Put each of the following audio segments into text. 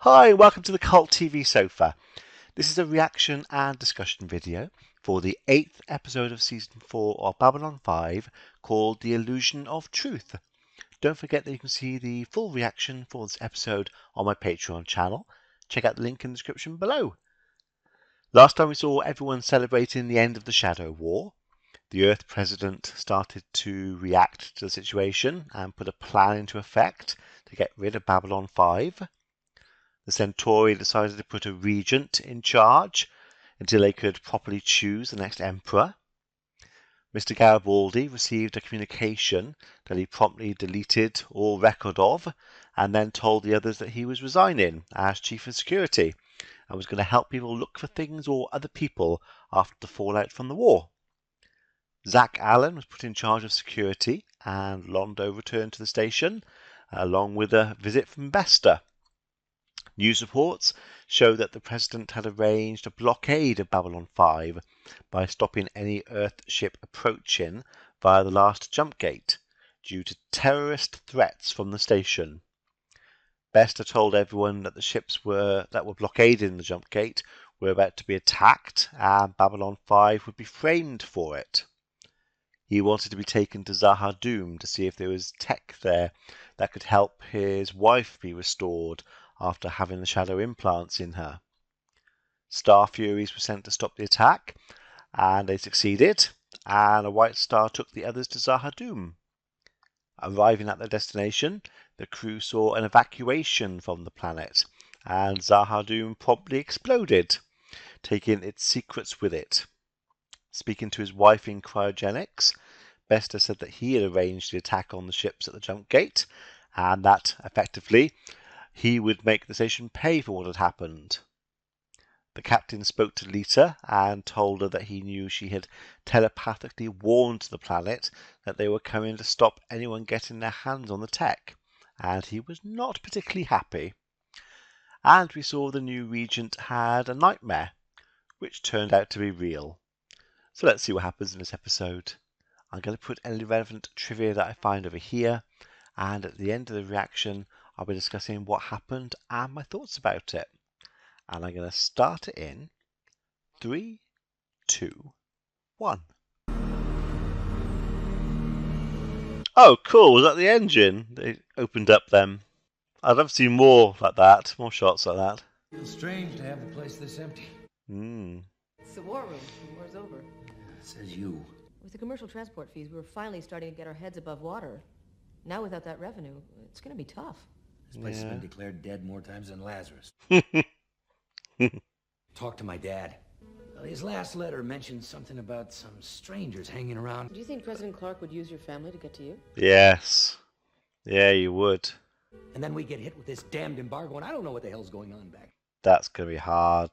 Hi, welcome to the Cult TV Sofa. This is a reaction and discussion video for the 8th episode of Season 4 of Babylon 5 called The Illusion of Truth. Don't forget that you can see the full reaction for this episode on my Patreon channel. Check out the link in the description below. Last time we saw everyone celebrating the end of the Shadow War. The Earth President started to react to the situation and put a plan into effect to get rid of Babylon 5. The Centauri decided to put a regent in charge until they could properly choose the next emperor. Mr. Garibaldi received a communication that he promptly deleted all record of and then told the others that he was resigning as Chief of Security and was going to help people look for things or other people after the fallout from the war. Zach Allen was put in charge of security and Londo returned to the station along with a visit from Bester. News reports show that the President had arranged a blockade of Babylon 5 by stopping any Earth ship approaching via the last jump gate due to terrorist threats from the station. Bester told everyone that the ships that were blockading the jump gate were about to be attacked and Babylon 5 would be framed for it. He wanted to be taken to Zahar-Doom to see if there was tech there that could help his wife be restored after having the shadow implants in her. Star Furies were sent to stop the attack, and they succeeded, and a White Star took the others to Zahar-Doom. Arriving at their destination, the crew saw an evacuation from the planet, and Zahar-Doom promptly exploded, taking its secrets with it. Speaking to his wife in cryogenics, Bester said that he had arranged the attack on the ships at the jump gate, and that, effectively, he would make the station pay for what had happened. The captain spoke to Lita and told her that he knew she had telepathically warned the planet that they were coming to stop anyone getting their hands on the tech, and he was not particularly happy. And we saw the new regent had a nightmare, which turned out to be real. So let's see what happens in this episode. I'm going to put any relevant trivia that I find over here, and at the end of the reaction I'll be discussing what happened and my thoughts about it. And I'm going to start it in 3, 2, 1. Oh, cool. Was that the engine? They opened up then. I'd love to see more like that, more shots like that. Feels strange to have the place this empty. It's the war room. The war's over. It says you. With the commercial transport fees, we were finally starting to get our heads above water. Now without that revenue, it's going to be tough. This place has been declared dead more times than Lazarus. Talk to my dad. Well, his last letter mentioned something about some strangers hanging around. Do you think President Clark would use your family to get to you? Yes. Yeah, you would. And then we get hit with this damned embargo, and I don't know what the hell's going on back. That's going to be hard.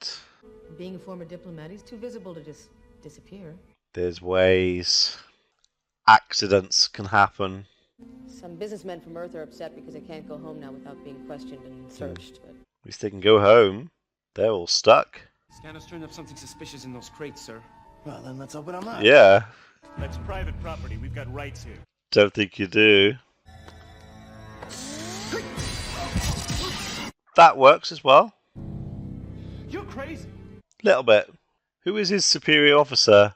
Being a former diplomat, he's too visible to just disappear. There's ways. Accidents can happen. Some businessmen from Earth are upset because they can't go home now without being questioned and searched. But At least they can go home. They're all stuck. Scanners turned up something suspicious in those crates, sir. Well, then let's open them up. Yeah. That's private property. We've got rights here. Don't think you do. That works as well. You're crazy. Little bit. Who is his superior officer?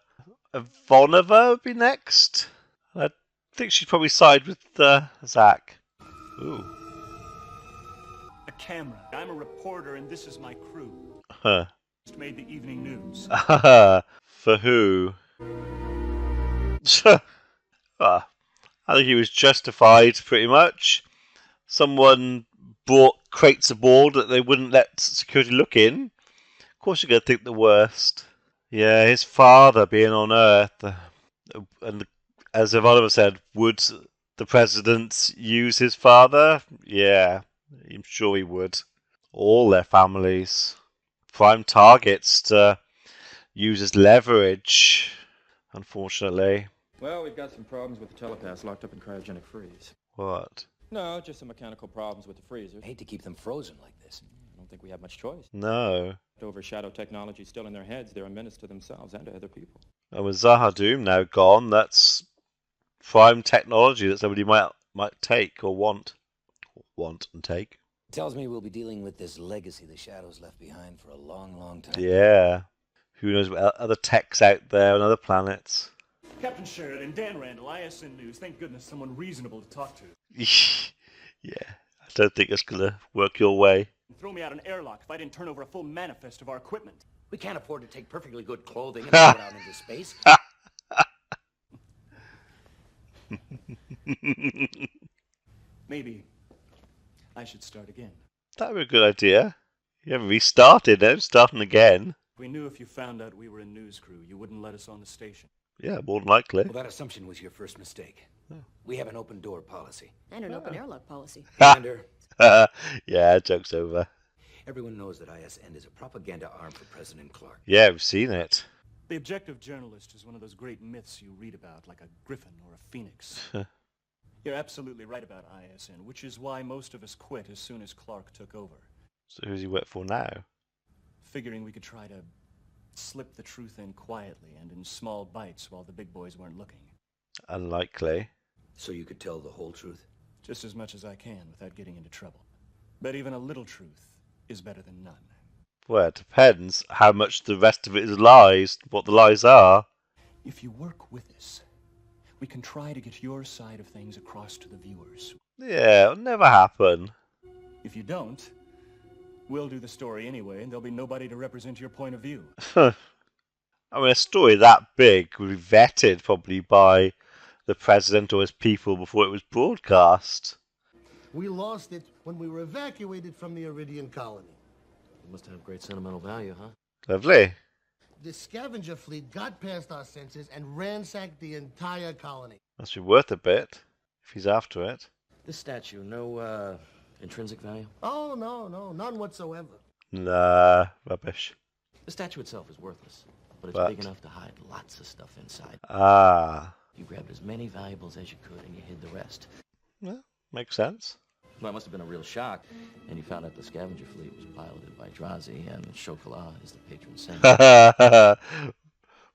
Ivonova would be next. I think she'd probably side with Zach. Ooh. A camera. I'm a reporter, and this is my crew. Huh. Just made the evening news. For who? I think he was justified, pretty much. Someone brought crates aboard that they wouldn't let security look in. Of course you're going to think the worst. Yeah, his father being on Earth. And as Ivanova said, would the president use his father? Yeah, I'm sure he would. All their families. Prime targets to use as leverage, unfortunately. Well, we've got some problems with the telepaths locked up in cryogenic freeze. What? No, just some mechanical problems with the freezers. I hate to keep them frozen like this. I don't think we have much choice. No. Over shadow technology still in their heads, they're a menace to themselves and to other people. And with Zahar-Doom now gone, that's prime technology that somebody might take or want and take. Tells me we'll be dealing with this legacy the Shadows left behind for a long, long time. Yeah. Who knows what other tech's out there on other planets. Captain Sheridan, Dan Randall, ISN News. Thank goodness someone reasonable to talk to. Yeah. I don't think it's going to work your way. Throw me out an airlock if I didn't turn over a full manifest of our equipment. We can't afford to take perfectly good clothing and throw it out into space. Maybe I should start again. That would be a good idea. You haven't restarted it, starting again. We knew if you found out we were a news crew, you wouldn't let us on the station. Yeah, more than likely. Well, that assumption was your first mistake. We have an open door policy. And an open airlock policy. Commander, Yeah, joke's over. everyone knows that ISN is a propaganda arm for President Clark. Yeah, we've seen it. The objective journalist is one of those great myths you read about, like a griffin or a phoenix. You're absolutely right about ISN, which is why most of us quit as soon as Clark took over. So who's he work for now? Figuring we could try to slip the truth in quietly and in small bites while the big boys weren't looking. Unlikely. So you could tell the whole truth? Just as much as I can without getting into trouble. But even a little truth is better than none. Well, it depends how much the rest of it is lies, what the lies are. If you work with us, we can try to get your side of things across to the viewers. Yeah, it'll never happen. If you don't, we'll do the story anyway, and there'll be nobody to represent your point of view. I mean, a story that big would be vetted probably by the president or his people before it was broadcast. We lost it when we were evacuated from the Iridian colony. It must have great sentimental value, huh? Lovely. The scavenger fleet got past our senses and ransacked the entire colony. Must be worth a bit if he's after it. This statue, no intrinsic value? Oh, no, none whatsoever. Nah, rubbish. The statue itself is worthless, but it's But- big enough to hide lots of stuff inside. Ah, You grabbed as many valuables as you could and you hid the rest. well, makes sense. Well, it must have been a real shock. And you found out the scavenger fleet was piloted by Drazi and Chocolat is the patron saint.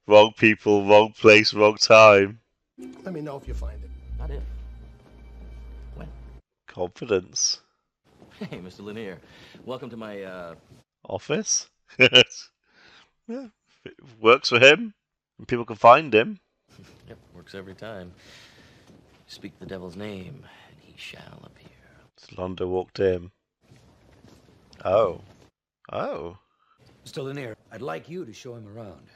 Wrong people, wrong place, wrong time. Let me know if you find it. Not if. When? Confidence. Hey, Mr. Lanier. Welcome to my, Office? Yeah, if it works for him, and people can find him. Yep, works every time. Speak the devil's name, and he shall appear. Londo walked in. Oh. Oh. Mr. Lanier, I'd like you to show him around.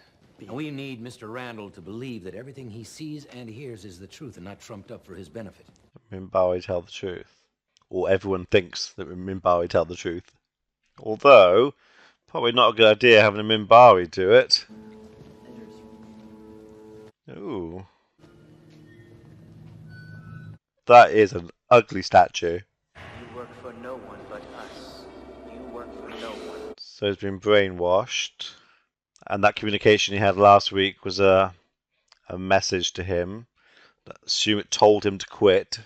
And we need Mr. Randall to believe that everything he sees and hears is the truth and not trumped up for his benefit. Minbari tell the truth. Or everyone thinks that Minbari tell the truth. Although, probably not a good idea having a Minbari do it. Ooh. That is an ugly statue. You work for no one but us. You work for no one. So he's been brainwashed. And that communication he had last week was a message to him. Assume it told him to quit.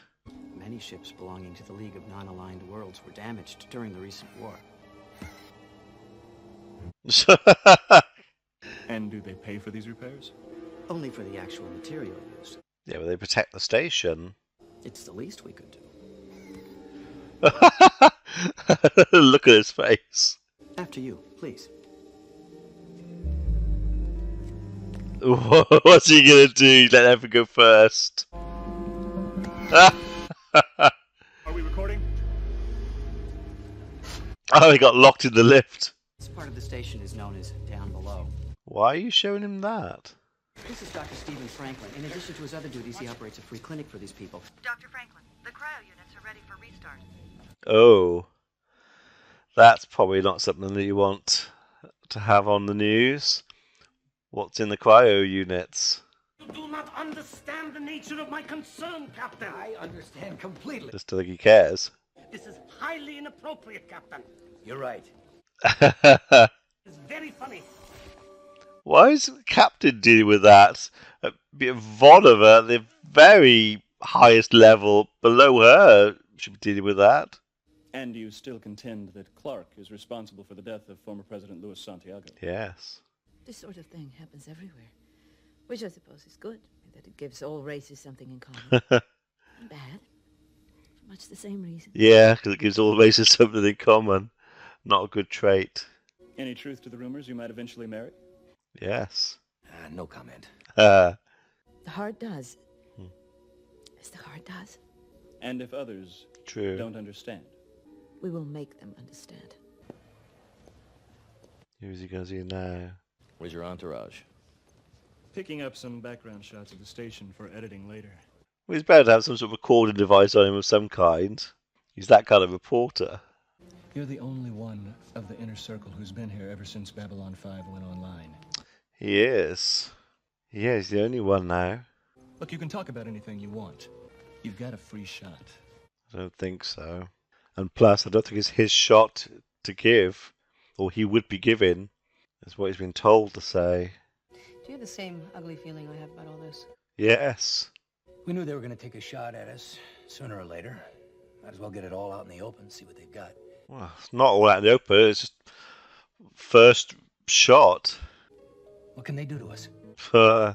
Many ships belonging to the League of Non-Aligned Worlds were damaged during the recent war. And do they pay for these repairs? Only for the actual material used. Yeah, but they protect the station. It's the least we could do. Look at his face. After you, please. What's he gonna do? Let Evan go first. Are we recording? Oh, he got locked in the lift. This part of the station is known as Down Below. Why are you showing him that? This is Dr. Stephen Franklin. In addition to his other duties, he operates a free clinic for these people. Dr. Franklin, the cryo units are ready for restart. Oh. That's probably not something that you want to have on the news. What's in the cryo units? You do not understand the nature of my concern, Captain. I understand completely. Just to think he cares. This is highly inappropriate, Captain. You're right. It's very funny. Why is the captain dealing with that? Voliver, at the very highest level below her, should be dealing with that. And you still contend that Clark is responsible for the death of former President Luis Santiago? Yes. This sort of thing happens everywhere, which I suppose is good, that it gives all races something in common. Bad, much the same reason. Yeah, because it gives all the races something in common. Not a good trait. Any truth to the rumors you might eventually marry? Yes. No comment. The heart does. As the heart does. And if others True. don't understand? We will make them understand. Who's he going to see now? Where's your entourage? Picking up some background shots of the station for editing later. Well, he's better to have some sort of recording device on him of some kind. He's that kind of reporter. You're the only one of the inner circle who's been here ever since Babylon 5 went online. He is. Yeah, he's the only one now. Look, you can talk about anything you want. You've got a free shot. I don't think so. And plus, I don't think it's his shot to give, or he would be giving. That's what he's been told to say. Do you have the same ugly feeling I have about all this? Yes. We knew they were going to take a shot at us, sooner or later. Might as well get it all out in the open, see what they've got. Well, it's not all out in the open. It's just first shot. What can they do to us? Oh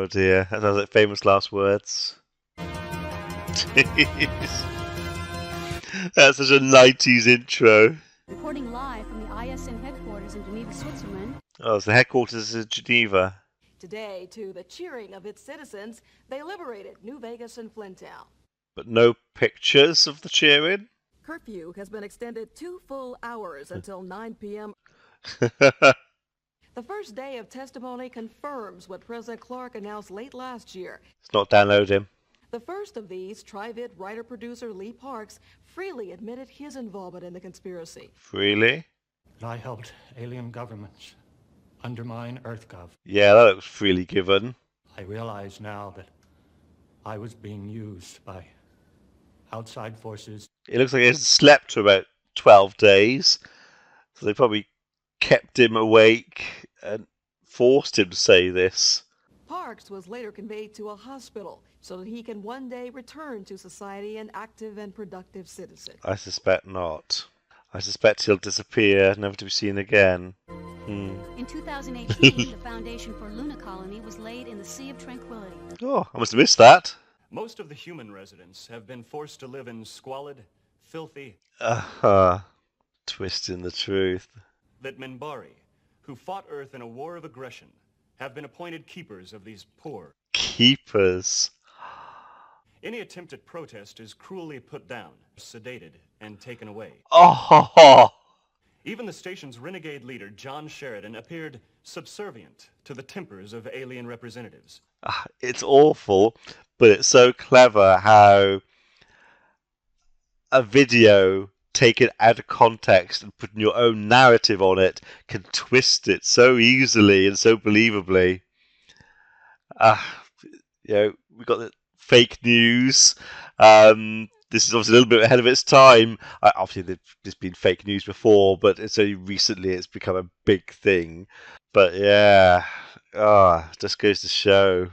dear. That sounds like famous last words. Jeez. That's such a 90s intro. Reporting live from the ISN headquarters in Geneva, Switzerland. Oh, so the headquarters is in Geneva. Today, to the cheering of its citizens, they liberated New Vegas and Flinttown. But no pictures of the cheering? Curfew has been extended 2 full hours until 9 p.m. The first day of testimony confirms what President Clark announced late last year. It's not downloading. The first of these, Tri-Vid writer-producer Lee Parks, freely admitted his involvement in the conspiracy. Freely? I helped alien governments undermine EarthGov. Yeah, that looks freely given. I realize now that I was being used by outside forces. It looks like he hasn't slept for about 12 days. So they probably kept him awake and forced him to say this. Parks was later conveyed to a hospital so that he can one day return to society an active and productive citizen. I suspect not. I suspect he'll disappear, never to be seen again. In 2018, the foundation for Luna Colony was laid in the Sea of Tranquility. Oh, I must have missed that. Most of the human residents have been forced to live in squalid, filthy... Twisting the truth. That Minbari, who fought Earth in a war of aggression, have been appointed keepers of these poor. Keepers. Any attempt at protest is cruelly put down, sedated, and taken away. Oh! Even the station's renegade leader, John Sheridan, appeared subservient to the tempers of alien representatives. It's awful, but it's so clever how a video taken out of context and putting your own narrative on it can twist it so easily and so believably. We got the fake news. This is obviously a little bit ahead of its time. Obviously, there's been fake news before, but it's only recently it's become a big thing. But yeah, just goes to show.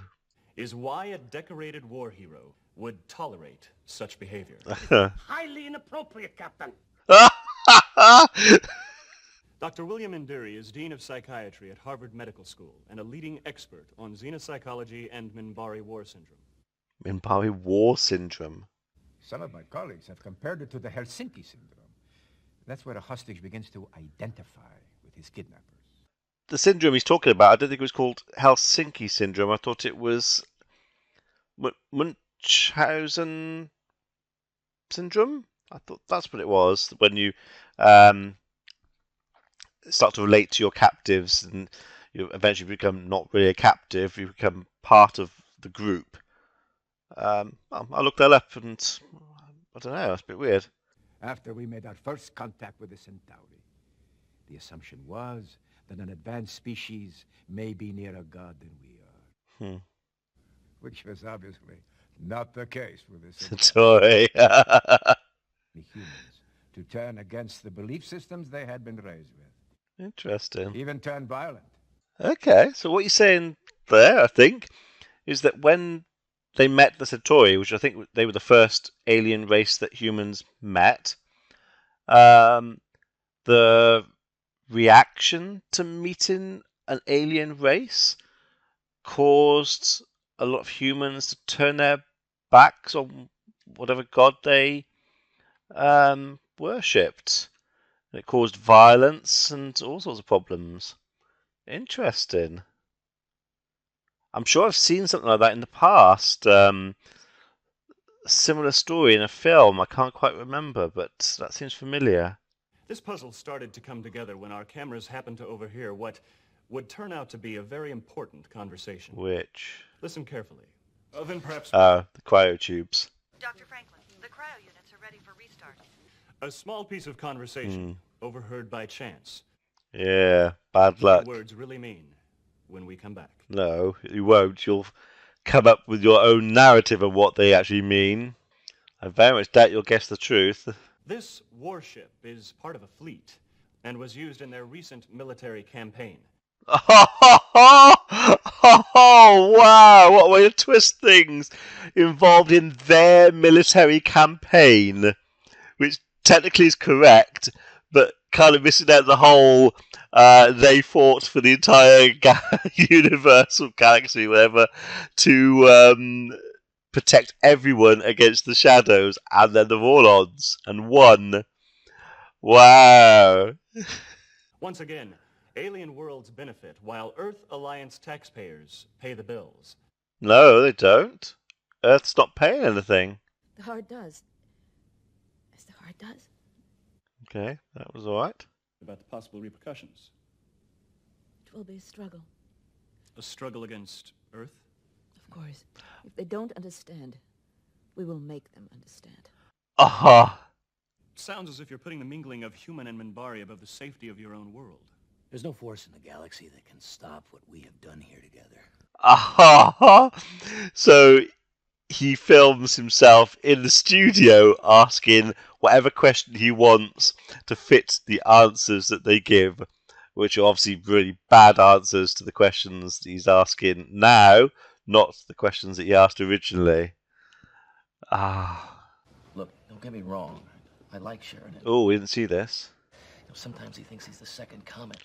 Is why a decorated war hero would tolerate such behavior. Highly inappropriate, Captain. Dr. William Induri is Dean of Psychiatry at Harvard Medical School and a leading expert on xenopsychology and Minbari War Syndrome. Minbari War Syndrome? Some of my colleagues have compared it to the Helsinki Syndrome. That's where a hostage begins to identify with his kidnappers. The syndrome he's talking about, I don't think it was called Helsinki Syndrome. I thought it was Munchausen Syndrome? I thought that's what it was, when you start to relate to your captives and you eventually become not really a captive, you become part of the group. I looked that up and I don't know, it's a bit weird. After we made our first contact with the Centauri, the assumption was that an advanced species may be nearer God than we are. Which was obviously not the case with the Centauri. The humans to turn against the belief systems they had been raised with. Interesting. Even turn violent. Okay, so what you're saying there, I think, is that when they met the Centauri, which I think they were the first alien race that humans met, the reaction to meeting an alien race caused a lot of humans to turn their backs on whatever god they worshipped. And it caused violence and all sorts of problems. Interesting. I'm sure I've seen something like that in the past. A similar story in a film. I can't quite remember, but that seems familiar. This puzzle started to come together when our cameras happened to overhear what would turn out to be a very important conversation. Which? Listen carefully. Then perhaps... the cryotubes. Dr. Franklin, the cryo units are ready for restart. A small piece of conversation overheard by chance. Yeah, bad luck. What words really mean when we come back. No, you won't. You'll come up with your own narrative of what they actually mean. I very much doubt you'll guess the truth. This warship is part of a fleet and was used in their recent military campaign. Oh, wow! What a way to twist things! Involved in their military campaign, which technically is correct, but kind of missing out the whole they fought for the entire universe or galaxy, whatever, to protect everyone against the shadows and then the Warlords, and won. Wow! Once again, alien worlds benefit while Earth Alliance taxpayers pay the bills. No, they don't. Earth's not paying anything. The heart does. As the heart does. Okay, that was alright. About the possible repercussions. It will be a struggle. A struggle against Earth? Of course. If they don't understand, we will make them understand. Aha! Sounds as if you're putting the mingling of human and Minbari above the safety of your own world. There's no force in the galaxy that can stop what we have done here together. Aha! So he films himself in the studio asking whatever question he wants to fit the answers that they give, which are obviously really bad answers to the questions that he's asking now, not the questions that he asked originally. Look, don't get me wrong. I like Sheridan. Oh, we didn't see this. You know, sometimes he thinks he's the second comet.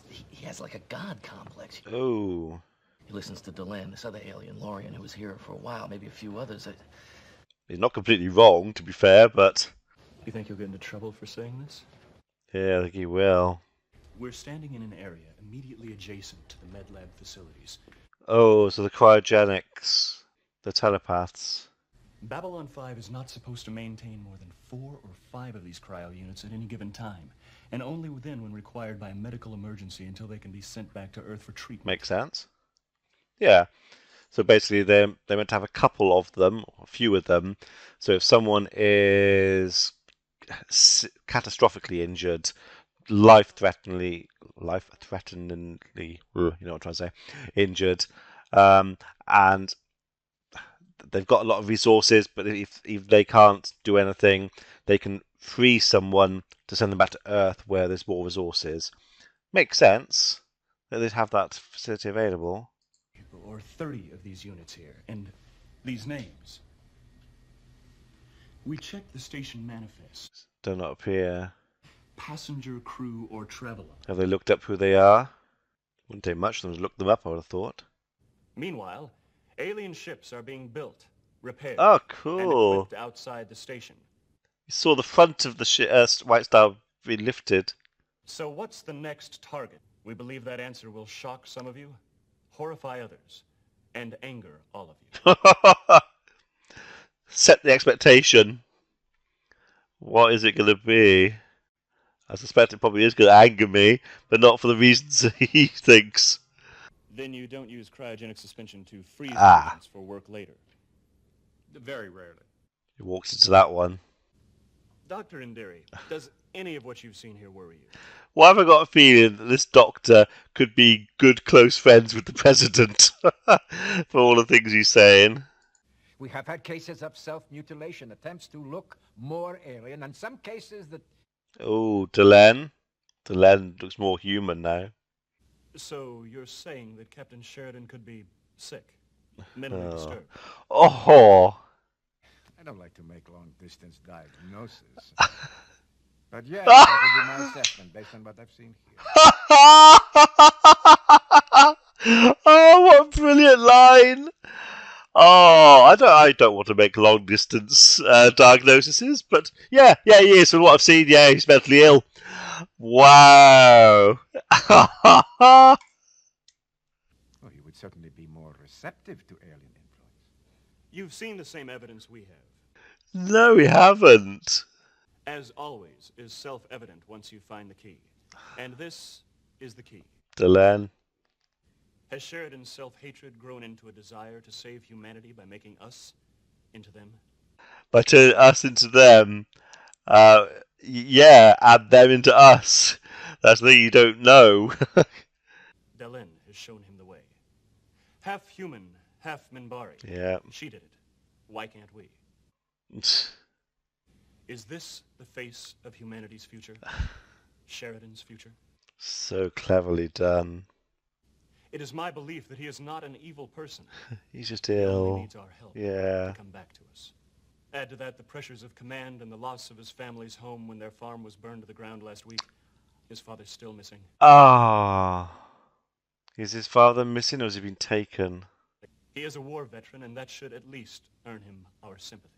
He has like a god complex. Oh. He listens to Delenn, this other alien Lorian who was here for a while, maybe a few others. He's not completely wrong, to be fair, but... You think you'll get into trouble for saying this? Yeah, I think he will. We're standing in an area immediately adjacent to the med lab facilities. Oh, so the cryogenics, the telepaths. Babylon 5 is not supposed to maintain more than 4 or 5 of these cryo units at any given time, and only then when required by a medical emergency until they can be sent back to Earth for treatment. Makes sense. Yeah. So basically they're meant to have a couple of them, or a few of them. So if someone is catastrophically injured, life-threateningly, you know what I'm trying to say, injured, and they've got a lot of resources, but if they can't do anything, they can free someone to send them back to Earth where there's more resources. Makes sense that they'd have that facility available. Or 30 of these units here, and these names. We checked the station manifests. Do not appear. Passenger, crew, or traveler. Have they looked up who they are? Wouldn't take much for them to look them up, I would have thought. Meanwhile, alien ships are being built, repaired, oh, cool. and equipped outside the station. You saw the front of the White Star being lifted. So what's the next target? We believe that answer will shock some of you, horrify others, and anger all of you. Set the expectation. What is it going to be? I suspect it probably is going to anger me, but not for the reasons he thinks. Then you don't use cryogenic suspension to freeze patients for work later. Very rarely. He walks into that one. Dr. Indiri, does any of what you've seen here worry you? Why have I got a feeling that this doctor could be good close friends with the president for all the things he's saying? We have had cases of self-mutilation, attempts to look more alien, and some cases that... Oh, Delenn. Delenn looks more human now. So you're saying that Captain Sheridan could be sick, mentally disturbed? Oh! I don't like to make long-distance diagnosis. But yeah, that would be my assessment based on what I've seen here. Oh, what a brilliant line! Oh, I don't want to make long distance diagnoses, but yeah, he is. From what I've seen, yeah, he's mentally ill. Wow. Well, you would certainly be more receptive to alien influence. You've seen the same evidence we have. No, we haven't. As always, is self-evident once you find the key. And this is the key. Delenn. Has Sheridan's self-hatred grown into a desire to save humanity by making us into them? By turning us into them, yeah, add them into us. That's the thing you don't know. Delenn has shown him the way. Half human, half Minbari. Yeah. She did it. Why can't we? Is this the face of humanity's future? Sheridan's future? So cleverly done. It is my belief that he is not an evil person. He's just He only ill. needs our help Yeah. to come back to us. Add to that the pressures of command and the loss of his family's home when their farm was burned to the ground last week. His father's still missing. Ah. Is his father missing or has he been taken? He is a war veteran, and that should at least earn him our sympathy.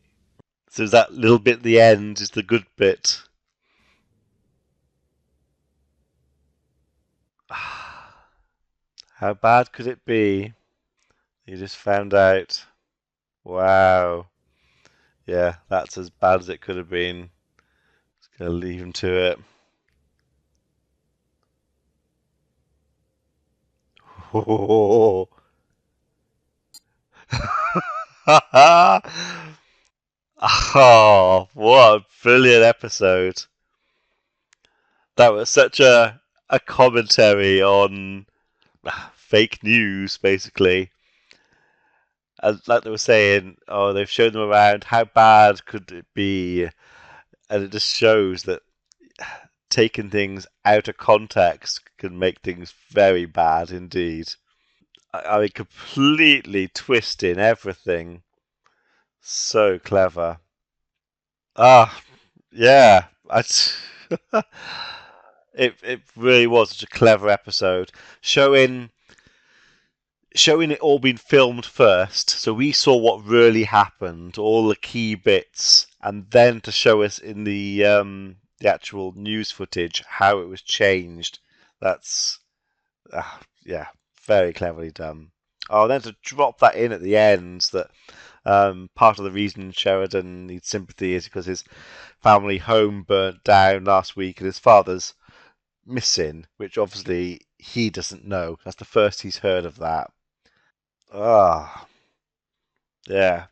So that little bit at the end is the good bit. How bad could it be? You just found out. Wow. Yeah, that's as bad as it could have been. Just gonna leave him to it. Oh, oh, what a brilliant episode. That was such a commentary on fake news, basically. And like they were saying, oh, they've shown them around. How bad could it be? And it just shows that taking things out of context can make things very bad indeed. I mean, completely twisting everything. So clever. Ah, yeah. It really was such a clever episode, showing it all being filmed first, so we saw what really happened, all the key bits, and then to show us in the actual news footage how it was changed. That's yeah, very cleverly done. Oh, then to drop that in at the end that part of the reason Sheridan needs sympathy is because his family home burnt down last week and his father's missing, which obviously he doesn't know. That's the first he's heard of that. Ah, yeah,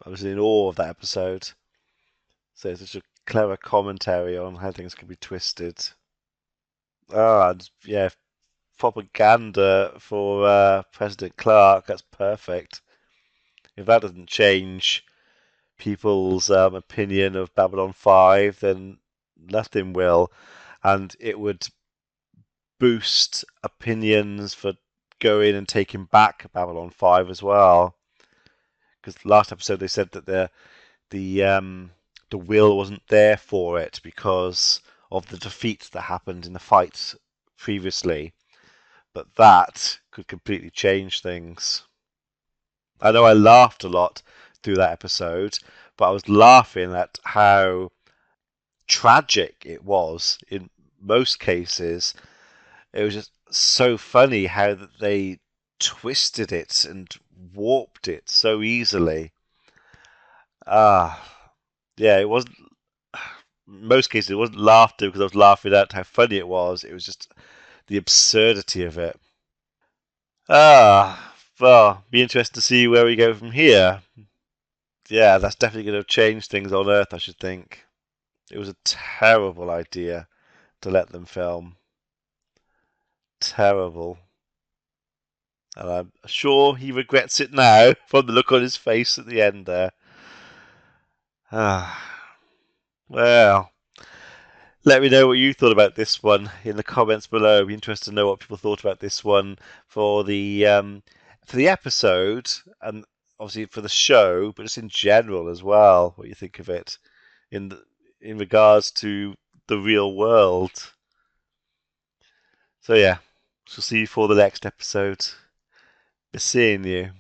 I was in awe of that episode. So it's such a clever commentary on how things can be twisted. Ah, yeah, propaganda for President Clark. That's perfect. If that doesn't change people's opinion of Babylon 5, then nothing will. And it would boost opinions for going and taking back Babylon 5 as well. Because last episode they said that the will wasn't there for it because of the defeat that happened in the fights previously. But that could completely change things. I know I laughed a lot through that episode, but I was laughing at how tragic it was in most cases. It was just so funny how that they twisted it and warped it so easily. Yeah, it wasn't. In most cases, it wasn't laughter because I was laughing at how funny it was. It was just the absurdity of it. Well, be interested to see where we go from here. Yeah, that's definitely going to change things on Earth, I should think. It was a terrible idea to let them film. Terrible. And I'm sure he regrets it now from the look on his face at the end there. Well, let me know what you thought about this one in the comments below. I'd be interested to know what people thought about this one for the episode and obviously for the show, but just in general as well. What you think of it in regards to the real world. So yeah, we'll see you for the next episode. Be seeing you.